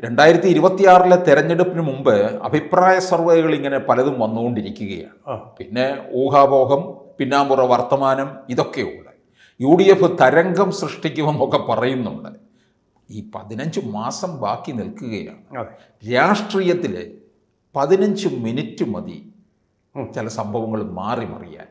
2026 തെരഞ്ഞെടുപ്പിന് മുമ്പ് അഭിപ്രായ സർവേകൾ ഇങ്ങനെ പലതും വന്നുകൊണ്ടിരിക്കുകയാണ്. പിന്നെ ഊഹാപോഹം, പിന്നാമ്പുറ വർത്തമാനം, ഇതൊക്കെയുണ്ട്. UDF തരംഗം സൃഷ്ടിക്കുമെന്നൊക്കെ പറയുന്നുണ്ട്. ഈ 15 മാസം ബാക്കി നിൽക്കുകയാണ്. രാഷ്ട്രീയത്തിൽ 15 മിനിറ്റ് മതി ചില സംഭവങ്ങൾ മാറി മറിയാൻ.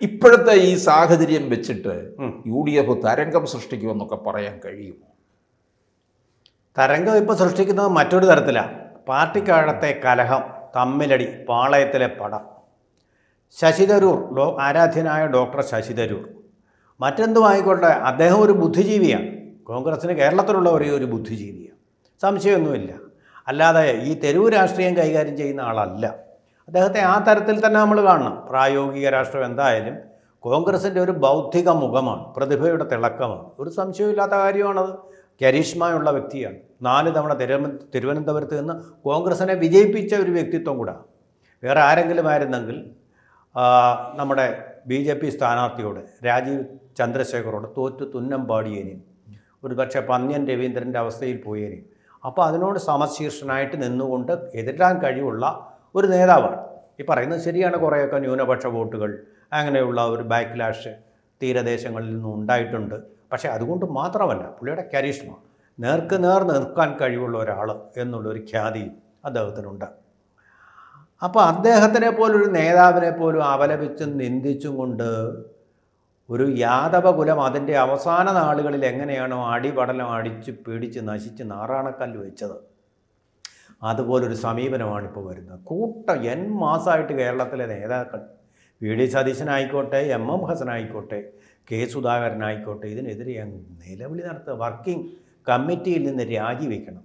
ഇപ്പോഴത്തെ ഈ സാഹചര്യം വെച്ചിട്ട് UDF തരംഗം സൃഷ്ടിക്കുമെന്നൊക്കെ പറയാൻ കഴിയുമോ? തരംഗം ഇപ്പോൾ സൃഷ്ടിക്കുന്നത് മറ്റൊരു തരത്തിലാണ്. പാർട്ടിക്കകത്തെ കലഹം, തമ്മിലടി, പാളയത്തിലെ പടം. ശശി തരൂർ, ആരാധ്യനായ ഡോക്ടർ ശശി തരൂർ, മറ്റെന്തുമായിക്കോട്ടെ, അദ്ദേഹം ഒരു ബുദ്ധിജീവിയാണ്. കോൺഗ്രസ്സിന് കേരളത്തിലുള്ള ഒരേ ഒരു ബുദ്ധിജീവിയാണ്, സംശയമൊന്നുമില്ല. അല്ലാതെ ഈ തെരുവ് രാഷ്ട്രീയം കൈകാര്യം ചെയ്യുന്ന ആളല്ല. അദ്ദേഹത്തെ ആ തരത്തിൽ തന്നെ നമ്മൾ കാണണം. പ്രായോഗിക രാഷ്ട്രീയം എന്തായാലും കോൺഗ്രസിൻ്റെ ഒരു ബൗദ്ധിക മുഖമാണ്, പ്രതിഭയുടെ തിളക്കമാണ്, ഒരു സംശയമില്ലാത്ത കാര്യമാണത്. കരിഷ്മയുള്ള വ്യക്തിയാണ്. 4 തവണ തിരുവനന്തപുരത്ത് നിന്ന് കോൺഗ്രസിനെ വിജയിപ്പിച്ച ഒരു വ്യക്തിത്വം കൂടാണ്. വേറെ ആരെങ്കിലും ആയിരുന്നെങ്കിൽ നമ്മുടെ BJP സ്ഥാനാർത്ഥിയോട്, രാജീവ് ചന്ദ്രശേഖരോട് തോറ്റു തുന്നം പാടിയേനെയും, ഒരു പക്ഷേ പന്ന്യൻ രവീന്ദ്രൻ്റെ അവസ്ഥയിൽ പോയേനെയും. അപ്പോൾ അതിനോട് സമശീർഷനായിട്ട് നിന്നുകൊണ്ട് എതിരാൻ കഴിവുള്ള ഒരു നേതാവാണ്. ഈ പറയുന്നത് ശരിയാണ്, കുറേയൊക്കെ ന്യൂനപക്ഷ വോട്ടുകൾ അങ്ങനെയുള്ള ഒരു ബാക്ക്ലാഷ് തീരദേശങ്ങളിൽ നിന്നും ഉണ്ടായിട്ടുണ്ട്. പക്ഷേ അതുകൊണ്ട് മാത്രമല്ല, പുള്ളിയുടെ കരിഷ്മ, നേർക്ക് നേർ നിൽക്കാൻ കഴിവുള്ള ഒരാൾ എന്നുള്ളൊരു ഖ്യാതിയും അദ്ദേഹത്തിനുണ്ട്. അപ്പോൾ അദ്ദേഹത്തിനെ പോലൊരു നേതാവിനെ പോലും അപലപിച്ചും നിന്ദിച്ചും കൊണ്ട് ഒരു യാദവകുലം അതിൻ്റെ അവസാന നാളുകളിൽ എങ്ങനെയാണോ അടിപടലം അടിച്ച് പേടിച്ച് നശിച്ച് നാറാണക്കല്ല് വെച്ചത്, അതുപോലൊരു സമീപനമാണിപ്പോൾ വരുന്നത്. N മാസമായിട്ട് കേരളത്തിലെ നേതാക്കൾ, VD സതീശനായിക്കോട്ടെ, MM ഹസനായിക്കോട്ടെ, K സുധാകരനായിക്കോട്ടെ, ഇതിനെതിരെ നിലവിളി നടത്തുക. വർക്കിംഗ് കമ്മിറ്റിയിൽ നിന്ന് രാജിവെക്കണം.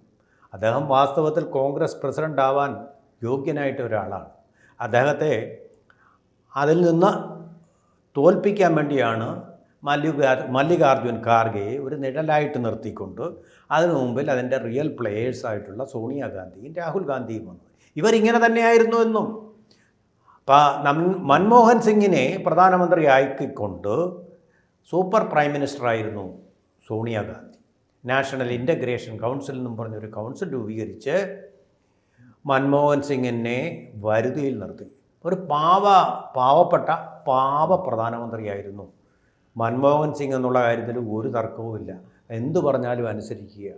അദ്ദേഹം വാസ്തവത്തിൽ കോൺഗ്രസ് പ്രസിഡൻ്റ് ആവാൻ യോഗ്യനായിട്ട് ഒരാളാണ്. അദ്ദേഹത്തെ അതിൽ നിന്ന് തോൽപ്പിക്കാൻ വേണ്ടിയാണ് മല്ലികാർജുൻ ഖാർഗെയെ ഒരു നിഴലായിട്ട് നിർത്തിക്കൊണ്ട് അതിനു മുമ്പിൽ അതിൻ്റെ റിയൽ പ്ലേയേഴ്സായിട്ടുള്ള സോണിയാഗാന്ധിയും രാഹുൽ ഗാന്ധിയും വന്നു. ഇവരിങ്ങനെ തന്നെയായിരുന്നു എന്നും. മൻമോഹൻ സിംഗിനെ പ്രധാനമന്ത്രിയാക്കിക്കൊണ്ട് super prime മിനിസ്റ്ററായിരുന്നു Sonia Gandhi. National integration council എന്നും പറഞ്ഞൊരു കൗൺസിൽ രൂപീകരിച്ച് മൻമോഹൻ സിംഗിനെ വരുതിയിൽ നിർത്തി. ഒരു പാവപ്പെട്ട പ്രധാനമന്ത്രിയായിരുന്നു മൻമോഹൻ സിംഗ് എന്നുള്ള കാര്യത്തിൽ ഒരു തർക്കവുമില്ല. എന്തു പറഞ്ഞാലും അനുസരിക്കുക,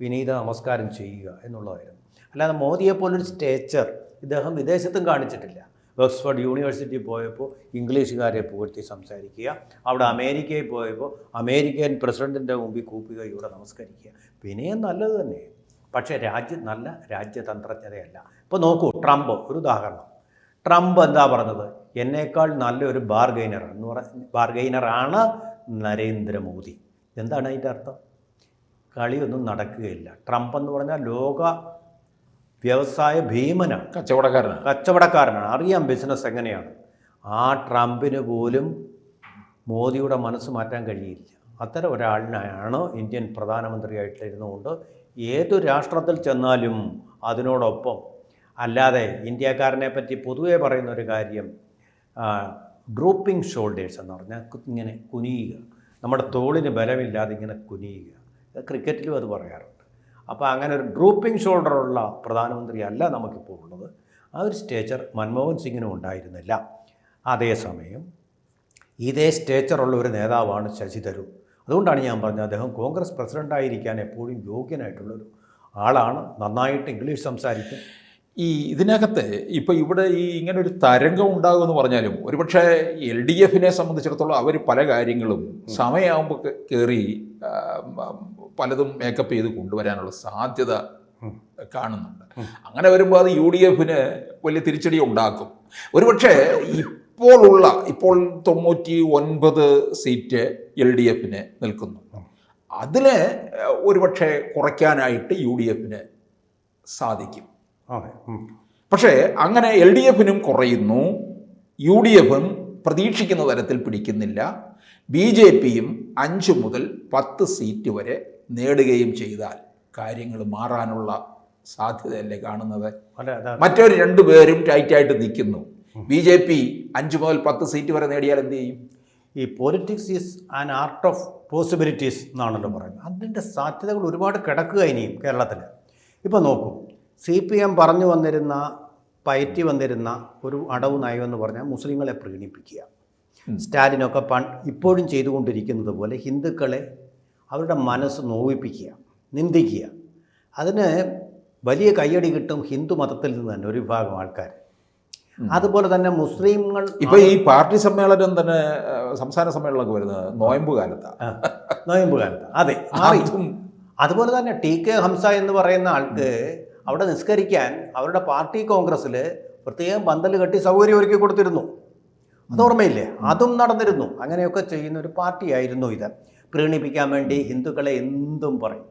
വിനീത നമസ്കാരം ചെയ്യുക എന്നുള്ളതായിരുന്നു. അല്ലാതെ മോദിയെപ്പോലൊരു സ്റ്റേച്ചർ ഇദ്ദേഹം വിദേശത്തും കാണിച്ചിട്ടില്ല. ഓക്സ്ഫോർഡ് യൂണിവേഴ്സിറ്റി പോയപ്പോൾ ഇംഗ്ലീഷുകാരെ പുകഴ്ത്തി സംസാരിക്കുക, അവിടെ അമേരിക്കയിൽ പോയപ്പോൾ അമേരിക്കൻ പ്രസിഡൻറ്റിൻ്റെ മുമ്പിൽ കൂപ്പികയോടെ നമസ്കരിക്കുക. വിനയം നല്ലത് തന്നെ, പക്ഷേ നല്ല രാജ്യതന്ത്രജ്ഞതയല്ല. ഇപ്പോൾ നോക്കൂ, ട്രംപ് ഒരു ഉദാഹരണം. ട്രംപ് എന്താ പറഞ്ഞത്? എന്നേക്കാൾ നല്ലൊരു ബാർഗൈനറാണ് നരേന്ദ്രമോദി. എന്താണ് അതിൻ്റെ അർത്ഥം? കളിയൊന്നും നടക്കുകയില്ല. ട്രംപ് എന്ന് പറഞ്ഞാൽ ലോക വ്യവസായ ഭീമനാണ്, കച്ചവടക്കാരനാണ്, അറിയാം ബിസിനസ് എങ്ങനെയാണ്. ആ ട്രംപിന് പോലും മോദിയുടെ മനസ്സ് മാറ്റാൻ കഴിയില്ല. അത്തരം ഒരാളിനാണ് ഇന്ത്യൻ പ്രധാനമന്ത്രിയായിട്ടിരുന്നുകൊണ്ട് ഏതു രാഷ്ട്രത്തിൽ ചെന്നാലും അതിനോടൊപ്പം. അല്ലാതെ ഇന്ത്യക്കാരനെ പറ്റി പൊതുവേ പറയുന്ന ഒരു കാര്യം ഡ്രൂപ്പിംഗ് ഷോൾഡേഴ്സ് എന്ന് പറഞ്ഞാൽ ഇങ്ങനെ കുനിയുക, നമ്മുടെ തോളിന് ബലമില്ലാതെ ഇങ്ങനെ കുനിയുക. ക്രിക്കറ്റിലും അത് പറയാറുണ്ട്. അപ്പോൾ അങ്ങനെ ഒരു ഡ്രൂപ്പിംഗ് ഷോൾഡറുള്ള പ്രധാനമന്ത്രി അല്ല നമുക്കിപ്പോൾ ഉള്ളത്. ആ ഒരു സ്റ്റേച്ചർ മൻമോഹൻ സിംഗിനും ഉണ്ടായിരുന്നില്ല. അതേസമയം ഇതേ സ്റ്റേച്ചറുള്ള ഒരു നേതാവാണ് ശശി തരൂർ. അതുകൊണ്ടാണ് ഞാൻ പറഞ്ഞത്, അദ്ദേഹം കോൺഗ്രസ് പ്രസിഡൻ്റായിരിക്കാൻ എപ്പോഴും യോഗ്യനായിട്ടുള്ളൊരു ആളാണ്. നന്നായിട്ട് ഇംഗ്ലീഷ് സംസാരിക്കും. ഇതിനകത്ത് ഇപ്പോൾ ഇവിടെ ഇങ്ങനൊരു തരംഗം ഉണ്ടാകുമെന്ന് പറഞ്ഞാലും ഒരുപക്ഷെ LDFനെ സംബന്ധിച്ചിടത്തോളം അവർ പല കാര്യങ്ങളും സമയമാകുമ്പോൾ കയറി പലതും മേക്കപ്പ് ചെയ്ത് കൊണ്ടുവരാനുള്ള സാധ്യത കാണുന്നുണ്ട്. അങ്ങനെ വരുമ്പോൾ അത് UDFന് വലിയ തിരിച്ചടി ഉണ്ടാക്കും. ഒരുപക്ഷെ ഇപ്പോൾ 99 സീറ്റ് LDFന് നിൽക്കുന്നു. അതിൽ ഒരുപക്ഷെ കുറയ്ക്കാനായിട്ട് UDFന് സാധിക്കും. പക്ഷേ അങ്ങനെ LDFനും കുറയുന്നു, UDFും പ്രതീക്ഷിക്കുന്ന തരത്തിൽ പിടിക്കുന്നില്ല. BJPയും 5 മുതൽ 10 സീറ്റ് വരെ നേടുകയും ചെയ്താൽ കാര്യങ്ങൾ മാറാനുള്ള സാധ്യതയല്ലേ കാണുന്നത്? മറ്റൊരു 2 പേരും ടൈറ്റായിട്ട് നിൽക്കുന്നു. BJP 5 മുതൽ 10 സീറ്റ് വരെ നേടിയാൽ എന്ത് ചെയ്യും? ഈ politics is an art of possibilities എന്നാണല്ലോ പറയുന്നത്. അതിൻ്റെ സാധ്യതകൾ ഒരുപാട് കിടക്കുക ഇനിയും കേരളത്തിൽ. ഇപ്പോൾ നോക്കൂ, CPM പറഞ്ഞു വന്നിരുന്ന പയറ്റി വന്നിരുന്ന ഒരു അടവ് നയമെന്ന് പറഞ്ഞാൽ മുസ്ലിങ്ങളെ പ്രീണിപ്പിക്കുക. സ്റ്റാലിനൊക്കെ ഇപ്പോഴും ചെയ്തുകൊണ്ടിരിക്കുന്നത് പോലെ ഹിന്ദുക്കളെ അവരുടെ മനസ്സ് നോവിപ്പിക്കുക, നിന്ദിക്കുക. അതിന് വലിയ കയ്യടി കിട്ടും ഹിന്ദു മതത്തിൽ നിന്ന് തന്നെ ഒരു വിഭാഗം ആൾക്കാർ. അതുപോലെ തന്നെ മുസ്ലിങ്ങൾ ഇപ്പൊ ഈ പാർട്ടി സമ്മേളനം തന്നെ സംസ്ഥാന സമ്മേളനമൊക്കെ വരുന്നത് നോയമ്പ് കാലത്താണ്. നോയമ്പ് കാലത്ത് അതെ. അതുപോലെ തന്നെ TK ഹംസ എന്ന് പറയുന്ന ആൾക്ക് അവിടെ നിസ്കരിക്കാൻ അവരുടെ പാർട്ടി കോൺഗ്രസ്സിൽ പ്രത്യേകം പന്തൽ കെട്ടി സൗകര്യം ഒരുക്കി കൊടുത്തിരുന്നു. അത് ഓർമ്മയില്ലേ? അതും നടന്നിരുന്നു. അങ്ങനെയൊക്കെ ചെയ്യുന്ന ഒരു പാർട്ടിയായിരുന്നു ഇത്. പ്രീണിപ്പിക്കാൻ വേണ്ടി ഹിന്ദുക്കളെ എന്തും പറയും.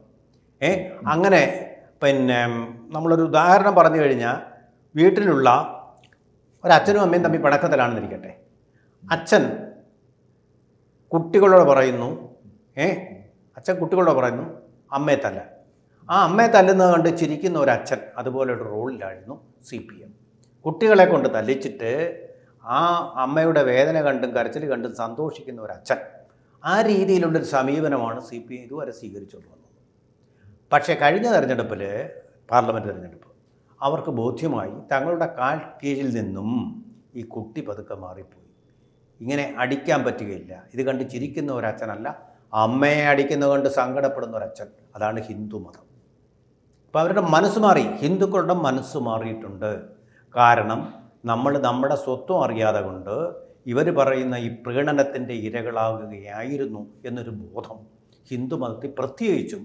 അങ്ങനെ പിന്നെ നമ്മളൊരു ഉദാഹരണം പറഞ്ഞു കഴിഞ്ഞാൽ, വീട്ടിലുള്ള ഒരച്ഛനും അമ്മയും തമ്മിൽ പിണക്കത്തിലാണെന്നിരിക്കട്ടെ. അച്ഛൻ കുട്ടികളോട് പറയുന്നു, അച്ഛൻ കുട്ടികളോട് പറയുന്നു അമ്മയെ തല്ല. ആ അമ്മയെ തല്ലുന്നത് കണ്ട് ചിരിക്കുന്ന ഒരു അച്ഛൻ, അതുപോലെ ഒരു റോളിലായിരുന്നു CPM. കുട്ടികളെ കൊണ്ട് തല്ലിച്ചിട്ട് ആ അമ്മയുടെ വേദന കണ്ടും കരച്ചിൽ കണ്ടും സന്തോഷിക്കുന്ന ഒരു അച്ഛൻ. ആ രീതിയിലുള്ളൊരു സമീപനമാണ് CPM ഇതുവരെ സ്വീകരിച്ചുകൊണ്ട് വന്നത്. പക്ഷേ കഴിഞ്ഞ തെരഞ്ഞെടുപ്പിൽ, പാർലമെൻറ്റ് തെരഞ്ഞെടുപ്പ്, അവർക്ക് ബോധ്യമായി തങ്ങളുടെ കാൽ കീഴിൽ നിന്നും ഈ കുട്ടി പതുക്കെ മാറിപ്പോയി. ഇങ്ങനെ അടിക്കാൻ പറ്റുകയില്ല. ഇത് കണ്ട് ചിരിക്കുന്ന ഒരച്ഛനല്ല, അമ്മയെ അടിക്കുന്നത് കൊണ്ട് സങ്കടപ്പെടുന്ന ഒരച്ഛൻ. അതാണ് ഹിന്ദു മതം. അപ്പോൾ അവരുടെ മനസ്സ് മാറി, ഹിന്ദുക്കളുടെ മനസ്സ് മാറിയിട്ടുണ്ട്. കാരണം നമ്മൾ നമ്മുടെ സ്വത്വം അറിയാതെ കൊണ്ട് ഇവർ പറയുന്ന ഈ പ്രീണനത്തിൻ്റെ ഇരകളാകുകയായിരുന്നു എന്നൊരു ബോധം ഹിന്ദു മതത്തിൽ പ്രത്യേകിച്ചും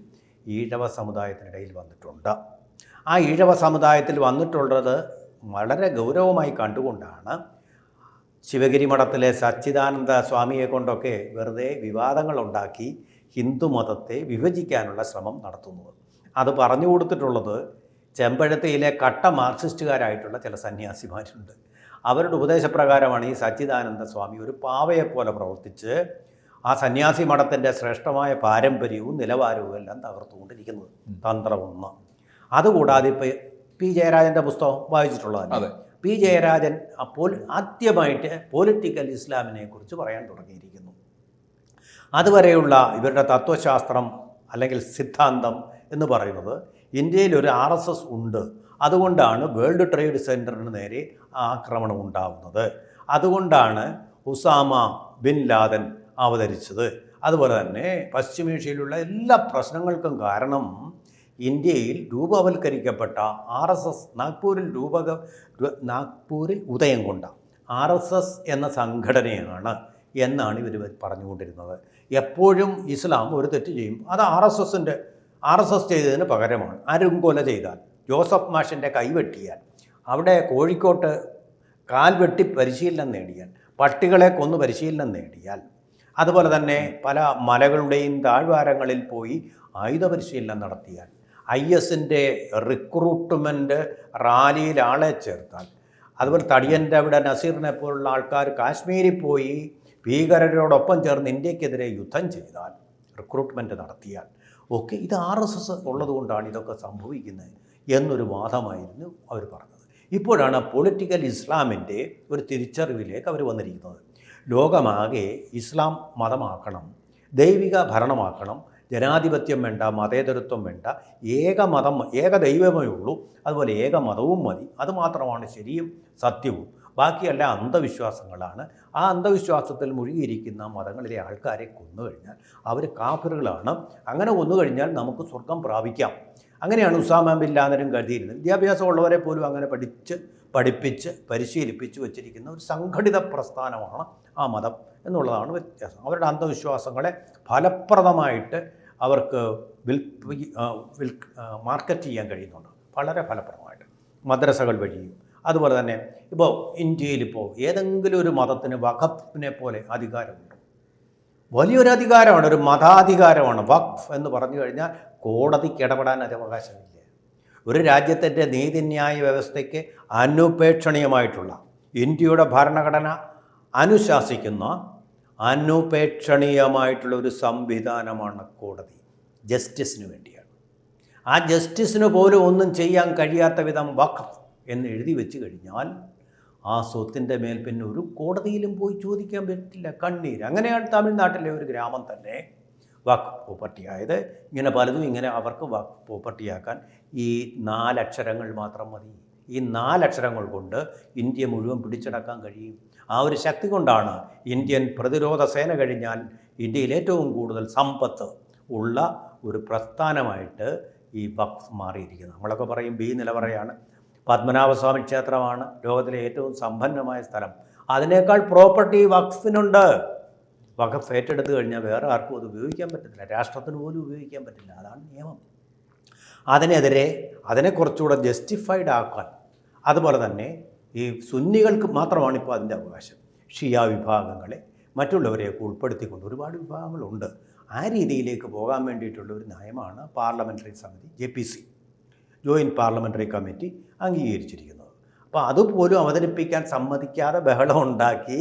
ഈഴവ സമുദായത്തിനിടയിൽ വന്നിട്ടുണ്ട്. ആ ഈഴവ സമുദായത്തിൽ വന്നിട്ടുള്ളത് വളരെ ഗൗരവമായി കണ്ടുകൊണ്ടാണ് ശിവഗിരി മഠത്തിലെ സച്ചിദാനന്ദ സ്വാമിയെ കൊണ്ടൊക്കെ വെറുതെ വിവാദങ്ങളുണ്ടാക്കി ഹിന്ദു മതത്തെ വിഭജിക്കാനുള്ള ശ്രമം നടത്തുന്നത്. അത് പറഞ്ഞു കൊടുത്തിട്ടുള്ളത് ചെമ്പഴത്തയിലെ കട്ട മാർക്സിസ്റ്റുകാരായിട്ടുള്ള ചില സന്യാസിമാരുണ്ട്. അവരുടെ ഉപദേശപ്രകാരമാണ് ഈ സച്ചിദാനന്ദ സ്വാമി ഒരു പാവയെപ്പോലെ പ്രവർത്തിച്ച് ആ സന്യാസി മഠത്തിൻ്റെ ശ്രേഷ്ഠമായ പാരമ്പര്യവും നിലവാരവും എല്ലാം തകർത്തുകൊണ്ടിരിക്കുന്നത്. തന്ത്രം 1. അതുകൂടാതെ ഇപ്പോൾ P. ജയരാജൻ്റെ പുസ്തകം വായിച്ചിട്ടുള്ളതല്ല. P. ജയരാജൻ അപ്പോൾ ആദ്യമായിട്ട് പൊളിറ്റിക്കൽ ഇസ്ലാമിനെ കുറിച്ച് പറയാൻ തുടങ്ങിയിരിക്കുന്നു. അതുവരെയുള്ള ഇവരുടെ തത്വശാസ്ത്രം അല്ലെങ്കിൽ സിദ്ധാന്തം എന്ന് പറയുന്നത് ഇന്ത്യയിൽ ഒരു RSS ഉണ്ട്, അതുകൊണ്ടാണ് വേൾഡ് ട്രേഡ് സെൻറ്ററിന് നേരെ ആക്രമണം ഉണ്ടാവുന്നത്, അതുകൊണ്ടാണ് ഉസാമ ബിൻ ലാദൻ അവതരിച്ചത്, അതുപോലെ തന്നെ പശ്ചിമേഷ്യയിലുള്ള എല്ലാ പ്രശ്നങ്ങൾക്കും കാരണം ഇന്ത്യയിൽ രൂപവൽക്കരിക്കപ്പെട്ട RSS നാഗ്പൂരിൽ ഉദയം കൊണ്ട RSS എന്ന സംഘടനയാണ് എന്നാണ് ഇവർ പറഞ്ഞുകൊണ്ടിരുന്നത്. എപ്പോഴും ഇസ്ലാം ഒരു തെറ്റ് ചെയ്യും, അത് RSS ചെയ്തതിന് പകരമാണ്. അരുംകൊല ചെയ്താൽ, ജോസഫ് മാഷിൻ്റെ കൈവെട്ടിയാൽ, അവിടെ കോഴിക്കോട്ട് കാൽ വെട്ടി പരിശീലനം നേടിയാൽ, പട്ടികളെ കൊന്നു പരിശീലനം നേടിയാൽ, അതുപോലെ തന്നെ പല മലകളുടെയും താഴ്വാരങ്ങളിൽ പോയി ആയുധ പരിശീലനം നടത്തിയാൽ, IS-ൻ്റെ റിക്രൂട്ട്മെൻറ്റ് റാലിയിൽ ആളെ ചേർത്താൽ, അതുപോലെ തടിയൻ്റെ അവിടെ നസീറിനെ പോലുള്ള ആൾക്കാർ കാശ്മീരിൽ പോയി ഭീകരരോടൊപ്പം ചേർന്ന് ഇന്ത്യക്കെതിരെ യുദ്ധം ചെയ്താൽ, റിക്രൂട്ട്മെൻറ്റ് നടത്തിയാൽ ഒക്കെ ഇത് RSS ഉള്ളതുകൊണ്ടാണ് ഇതൊക്കെ സംഭവിക്കുന്നത് എന്നൊരു വാദമായിരുന്നു അവർ പറഞ്ഞത്. ഇപ്പോഴാണ് പൊളിറ്റിക്കൽ ഇസ്ലാമിൻ്റെ ഒരു തിരിച്ചറിവിലേക്ക് അവർ വന്നിരിക്കുന്നത്. ലോകമാകെ ഇസ്ലാം മതമാക്കണം, ദൈവിക ഭരണമാക്കണം, ജനാധിപത്യം വേണ്ട, മതേതരത്വം വേണ്ട, ഏകമതം, ഏകദൈവമേ ഉള്ളൂ, അതുപോലെ ഏകമതവും മതി, അതുമാത്രമാണ് ശരിയും സത്യവും, ബാക്കിയല്ല അന്ധവിശ്വാസങ്ങളാണ്. ആ അന്ധവിശ്വാസത്തിൽ മുഴുകിയിരിക്കുന്ന മതങ്ങളിലെ ആൾക്കാരെ കൊന്നുകഴിഞ്ഞാൽ അവർ കാഫിറുകളാണ്. അങ്ങനെ കൊന്നുകഴിഞ്ഞാൽ നമുക്ക് സ്വർഗം പ്രാപിക്കാം. അങ്ങനെയാണ് ഉസാമ ബിൻ ലാദനും കരുതിയിരുന്നത്. വിദ്യാഭ്യാസമുള്ളവരെ പോലും അങ്ങനെ പഠിപ്പിച്ച് പരിശീലിപ്പിച്ച് വച്ചിരിക്കുന്ന ഒരു സംഘടിത പ്രസ്ഥാനമാണ് ആ മതം എന്നുള്ളതാണ് വ്യത്യാസം. അവരുടെ അന്ധവിശ്വാസങ്ങളെ ഫലപ്രദമായിട്ട് അവർക്ക് മാർക്കറ്റ് ചെയ്യാൻ കഴിയുന്നുണ്ട്, വളരെ ഫലപ്രദമായിട്ട്, മദ്രസകൾ വഴിയും. അതുപോലെ തന്നെ ഇപ്പോൾ ഇന്ത്യയിലിപ്പോൾ ഏതെങ്കിലും ഒരു മതത്തിന് വഖഫിനെ പോലെ അധികാരമുണ്ട്. വലിയൊരു അധികാരമാണ്, ഒരു മതാധികാരമാണ്. വഖഫ് എന്ന് പറഞ്ഞു കഴിഞ്ഞാൽ കോടതിക്ക് ഇടപെടാൻ അത് അവകാശമില്ല. ഒരു രാജ്യത്തിൻ്റെ നീതിന്യായ വ്യവസ്ഥയ്ക്ക് അനുപേക്ഷണീയമായിട്ടുള്ള, ഇന്ത്യയുടെ ഭരണഘടന അനുശാസിക്കുന്ന അനുപേക്ഷണീയമായിട്ടുള്ള ഒരു സംവിധാനമാണ് കോടതി. ജസ്റ്റിസിന് വേണ്ടിയാണ്. ആ ജസ്റ്റിസിന് പോലും ഒന്നും ചെയ്യാൻ കഴിയാത്ത വിധം വഖഫ് എന്ന് എഴുതി വെച്ച് കഴിഞ്ഞാൽ ആ സ്വത്തിൻ്റെ മേൽ പിന്നെ ഒരു കോടതിയിലും പോയി ചോദിക്കാൻ പറ്റില്ല, കണ്ണീര്. അങ്ങനെയാണ് തമിഴ്നാട്ടിലെ ഒരു ഗ്രാമം തന്നെ വഖഫ് പ്രോപ്പർട്ടി ആയത്. ഇങ്ങനെ പലതും ഇങ്ങനെ അവർക്ക് വഖഫ് പ്രോപ്പർട്ടിയാക്കാൻ ഈ 4 അക്ഷരങ്ങൾ മാത്രം മതി. ഈ 4 അക്ഷരങ്ങൾ കൊണ്ട് ഇന്ത്യ മുഴുവൻ പിടിച്ചടക്കാൻ കഴിയും. ആ ഒരു ശക്തി കൊണ്ടാണ് ഇന്ത്യൻ പ്രതിരോധ സേന കഴിഞ്ഞാൽ ഇന്ത്യയിൽ ഏറ്റവും കൂടുതൽ സമ്പത്ത് ഉള്ള ഒരു പ്രസ്ഥാനമായിട്ട് ഈ വഖഫ് മാറിയിരിക്കുന്നത്. നമ്മളൊക്കെ പറയും ബി നിലവറയാണ്, പത്മനാഭസ്വാമി ക്ഷേത്രമാണ് ലോകത്തിലെ ഏറ്റവും സമ്പന്നമായ സ്ഥലം. അതിനേക്കാൾ പ്രോപ്പർട്ടി വഖഫിനുണ്ട്. വഖഫ് ഏറ്റെടുത്ത് കഴിഞ്ഞാൽ വേറെ ആർക്കും അത് ഉപയോഗിക്കാൻ പറ്റത്തില്ല, രാഷ്ട്രത്തിന് പോലും ഉപയോഗിക്കാൻ പറ്റില്ല. അതാണ് നിയമം. അതിനെതിരെ അതിനെ കുറച്ചുകൂടെ ജസ്റ്റിഫൈഡ് ആക്കാൻ, അതുപോലെ തന്നെ ഈ സുന്നികൾക്ക് മാത്രമാണ് ഇപ്പോൾ അതിൻ്റെ അവകാശം. ഷിയ വിഭാഗങ്ങളെ മറ്റുള്ളവരെയൊക്കെ ഉൾപ്പെടുത്തിക്കൊണ്ട് ഒരുപാട് വിഭാഗങ്ങളുണ്ട്. ആ രീതിയിലേക്ക് പോകാൻ വേണ്ടിയിട്ടുള്ള ഒരു നയമാണ് പാർലമെൻ്ററി സമിതി JPC, ജോയിൻറ്റ് പാർലമെൻ്ററി കമ്മിറ്റി അംഗീകരിച്ചിരിക്കുന്നത്. അപ്പോൾ അതുപോലും അവതരിപ്പിക്കാൻ സമ്മതിക്കാതെ ബഹളം ഉണ്ടാക്കി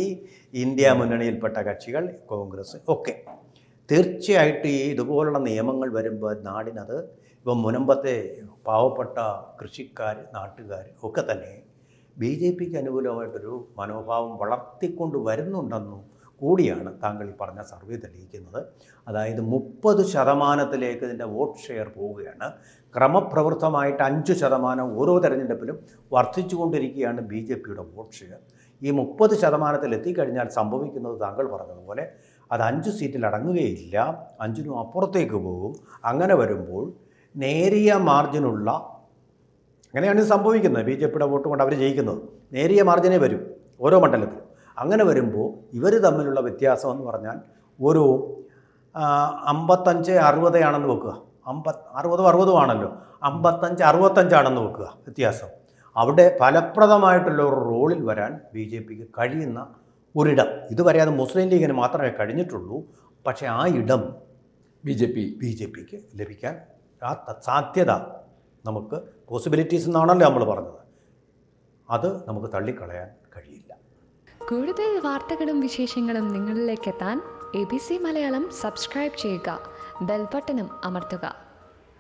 ഇന്ത്യ മുന്നണിയിൽപ്പെട്ട കക്ഷികൾ, കോൺഗ്രസ് ഒക്കെ. തീർച്ചയായിട്ടും ഈ ഇതുപോലുള്ള നിയമങ്ങൾ വരുമ്പോൾ നാടിനത് ഇപ്പം മുനമ്പത്തെ പാവപ്പെട്ട കൃഷിക്കാർ, നാട്ടുകാർ ഒക്കെ തന്നെ BJPക്ക് അനുകൂലമായിട്ടൊരു മനോഭാവം വളർത്തിക്കൊണ്ട് വരുന്നുണ്ടെന്നും കൂടിയാണ് താങ്കൾ ഈ പറഞ്ഞ സർവേ തെളിയിക്കുന്നത്. അതായത് 30% ഇതിൻ്റെ വോട്ട് ഷെയർ പോവുകയാണ്. ക്രമപ്രവൃത്തമായിട്ട് 5% ഓരോ തെരഞ്ഞെടുപ്പിലും വർദ്ധിച്ചുകൊണ്ടിരിക്കുകയാണ് BJPയുടെ വോട്ട് ഷെയർ. ഈ 30% എത്തിക്കഴിഞ്ഞാൽ സംഭവിക്കുന്നത് താങ്കൾ പറഞ്ഞതുപോലെ അത് 5 സീറ്റിൽ അടങ്ങുകയില്ല, 5നും അപ്പുറത്തേക്ക് പോകും. അങ്ങനെ വരുമ്പോൾ നേരിയ മാർജിനുള്ള, അങ്ങനെയാണ് ഇത് സംഭവിക്കുന്നത്. BJPയുടെ വോട്ട് കൊണ്ട് അവർ ജയിക്കുന്നത്. നേരിയ മാർജിനേ വരും ഓരോ മണ്ഡലത്തിലും. അങ്ങനെ വരുമ്പോൾ ഇവർ തമ്മിലുള്ള വ്യത്യാസം എന്ന് പറഞ്ഞാൽ ഒരു 55-60 ആണെന്ന് വെക്കുക. 60-60 ആണല്ലോ, 55-65 ആണെന്ന് വെക്കുക വ്യത്യാസം. അവിടെ ഫലപ്രദമായിട്ടുള്ള ഒരു റോളിൽ വരാൻ BJPക്ക് കഴിയുന്ന ഒരിടം, ഇതുവരെ അത് മുസ്ലിം ലീഗിന് മാത്രമേ കഴിഞ്ഞിട്ടുള്ളൂ. പക്ഷേ ആ ഇടം BJPക്ക് ലഭിക്കാൻ ആ സാധ്യത, നമുക്ക് പോസിബിലിറ്റീസ് എന്നാണല്ലോ നമ്മൾ പറഞ്ഞത്, അത് നമുക്ക് തള്ളിക്കളയാൻ കഴിയില്ല. കൂടുതൽ വാർത്തകളും വിശേഷങ്ങളും നിങ്ങളിലേക്ക് എത്താൻ ABC മലയാളം സബ്സ്ക്രൈബ് ചെയ്യുക, ബെൽ ബട്ടണും അമർത്തുക.